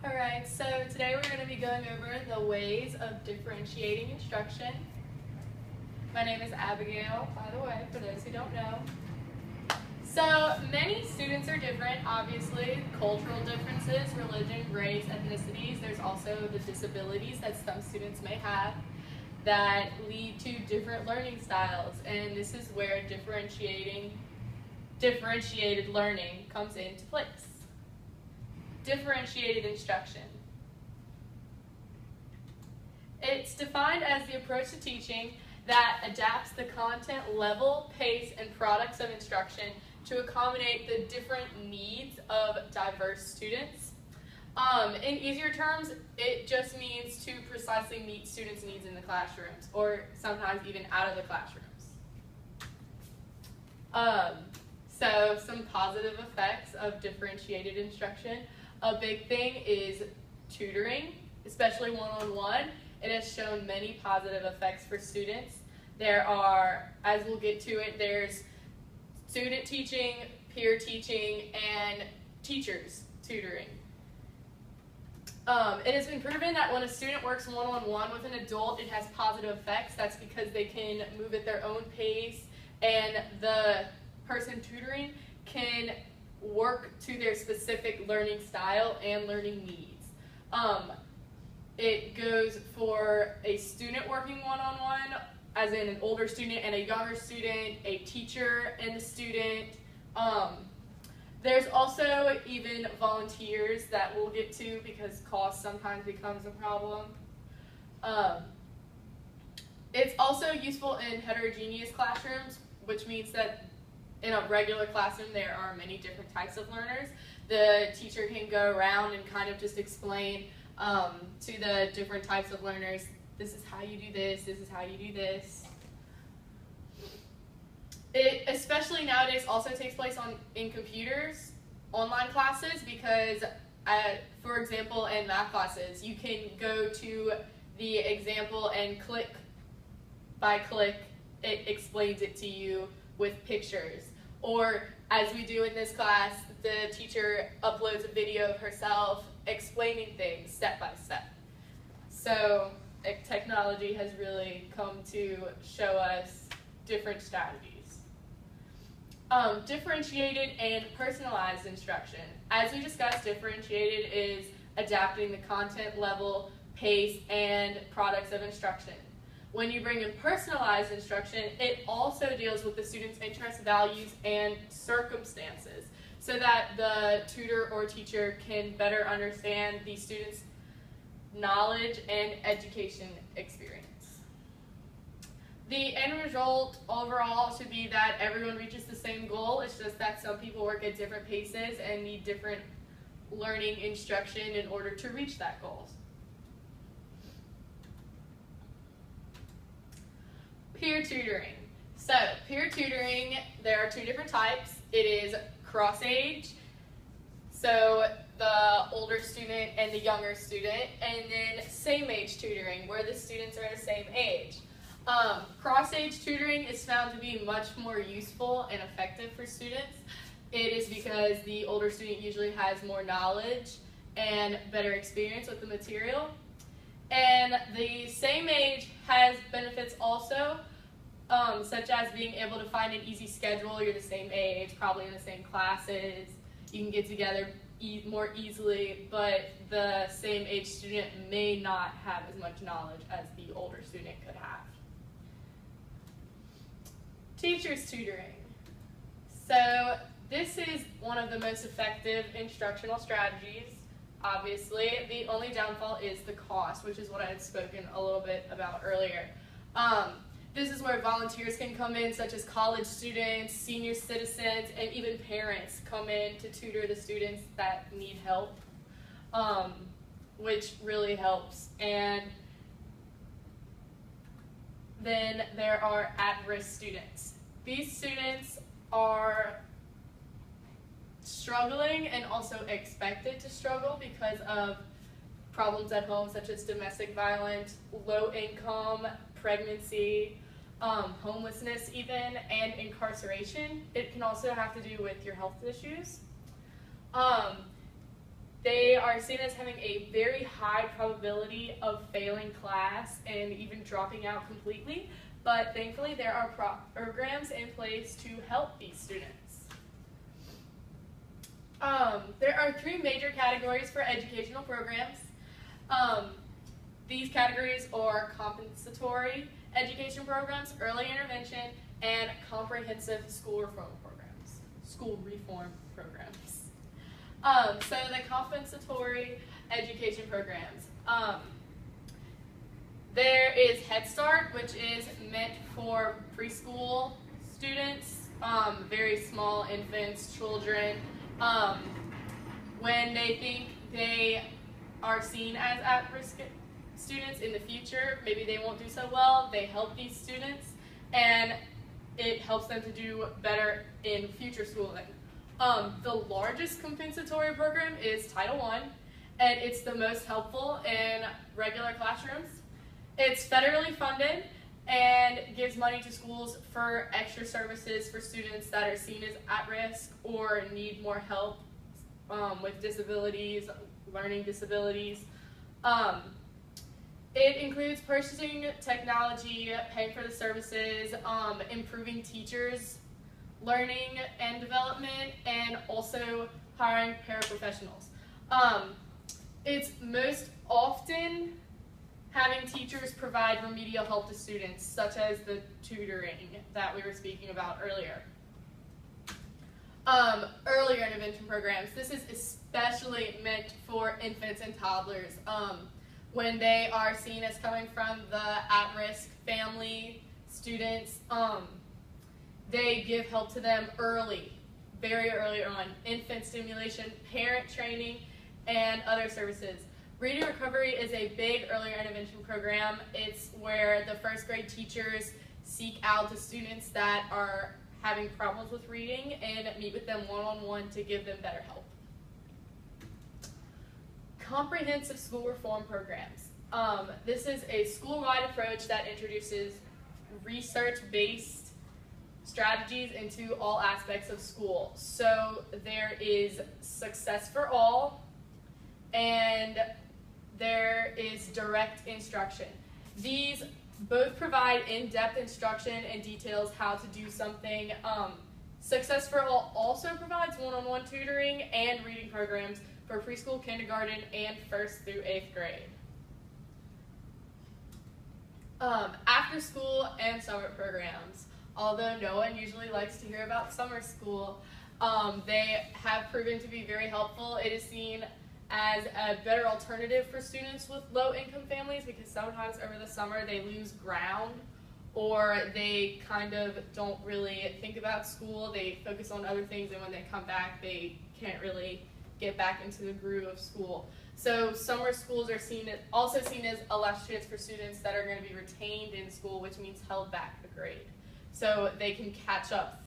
Alright, so today we're going to be going over the ways of differentiating instruction. My name is Abigail, by the way, for those who don't know. So many students are different, obviously, cultural differences, religion, race, ethnicities. There's also the disabilities that some students may have that lead to different learning styles, and this is where differentiated learning comes into place. Differentiated instruction. It's defined as the approach to teaching that adapts the content level, pace, and products of instruction to accommodate the different needs of diverse students. In easier terms, it just means to precisely meet students' needs in the classrooms, or sometimes even out of the classrooms. So some positive effects of differentiated instruction. A big thing is tutoring, especially one-on-one. It has shown many positive effects for students. There are, as we'll get to it, there's student teaching, peer teaching, and teachers tutoring. It has been proven that when a student works one-on-one with an adult, it has positive effects. That's because they can move at their own pace, and the person tutoring can work to their specific learning style and learning needs. It goes for a student working one-on-one, as in an older student and a younger student, a teacher and a student. There's also even volunteers that we'll get to because cost sometimes becomes a problem. It's also useful in heterogeneous classrooms, which means that in a regular classroom, there are many different types of learners. The teacher can go around and kind of just explain to the different types of learners, this is how you do this is how you do this. It especially nowadays also takes place in computers, online classes, because for example, in math classes, you can go to the example and click by click, it explains it to you with pictures. Or, as we do in this class, the teacher uploads a video of herself explaining things step by step. So, technology has really come to show us different strategies. Differentiated and personalized instruction. As we discussed, differentiated is adapting the content level, pace, and products of instruction. When you bring in personalized instruction, it also deals with the student's interests, values, and circumstances so that the tutor or teacher can better understand the student's knowledge and education experience. The end result overall should be that everyone reaches the same goal. It's just that some people work at different paces and need different learning instruction in order to reach that goal. Peer tutoring. So, peer tutoring, there are two different types. It is cross-age, so the older student and the younger student, and then same-age tutoring, where the students are the same age. Cross-age tutoring is found to be much more useful and effective for students. It is because the older student usually has more knowledge and better experience with the material. And the same age has benefits also, such as being able to find an easy schedule. You're the same age, probably in the same classes. You can get together more easily, but the same age student may not have as much knowledge as the older student could have. Teachers tutoring. So this is one of the most effective instructional strategies. Obviously, the only downfall is the cost, which is what I had spoken a little bit about earlier. This is where volunteers can come in, such as college students, senior citizens, and even parents come in to tutor the students that need help, which really helps. And then there are at-risk students. These students are struggling and also expected to struggle because of problems at home such as domestic violence, low income, pregnancy, homelessness even, and incarceration. It can also have to do with your health issues. They are seen as having a very high probability of failing class and even dropping out completely, but thankfully there are programs in place to help these students. There are three major categories for educational programs. These categories are compensatory education programs, early intervention, and comprehensive school reform programs. So the compensatory education programs. There is Head Start, which is meant for preschool students, very small infants, children. When they think they are seen as at-risk students in the future, maybe they won't do so well, they help these students, and it helps them to do better in future schooling. The largest compensatory program is Title I, and it's the most helpful in regular classrooms. It's federally funded and gives money to schools for extra services for students that are seen as at risk or need more help with disabilities, learning disabilities. It includes purchasing technology, paying for the services, improving teachers' learning and development, and also hiring paraprofessionals. It's most often having teachers provide remedial help to students, such as the tutoring that we were speaking about earlier. Earlier intervention programs. This is especially meant for infants and toddlers. When they are seen as coming from the at-risk family students, they give help to them early, very early on. Infant stimulation, parent training, and other services. Reading Recovery is a big earlier intervention program. It's where the first grade teachers seek out the students that are having problems with reading and meet with them one-on-one to give them better help. Comprehensive school reform programs. This is a school-wide approach that introduces research-based strategies into all aspects of school. So there is Success for All, and there is direct instruction. These both provide in-depth instruction and details how to do something. Success for All also provides one-on-one tutoring and reading programs for preschool, kindergarten, and 1st through 8th grade. After school and summer programs. Although no one usually likes to hear about summer school, they have proven to be very helpful. It is seen as a better alternative for students with low-income families because sometimes over the summer they lose ground or they kind of don't really think about school. They focus on other things, and when they come back, they can't really get back into the groove of school. So summer schools are also seen as a last chance for students that are going to be retained in school, which means held back a grade. So they can catch up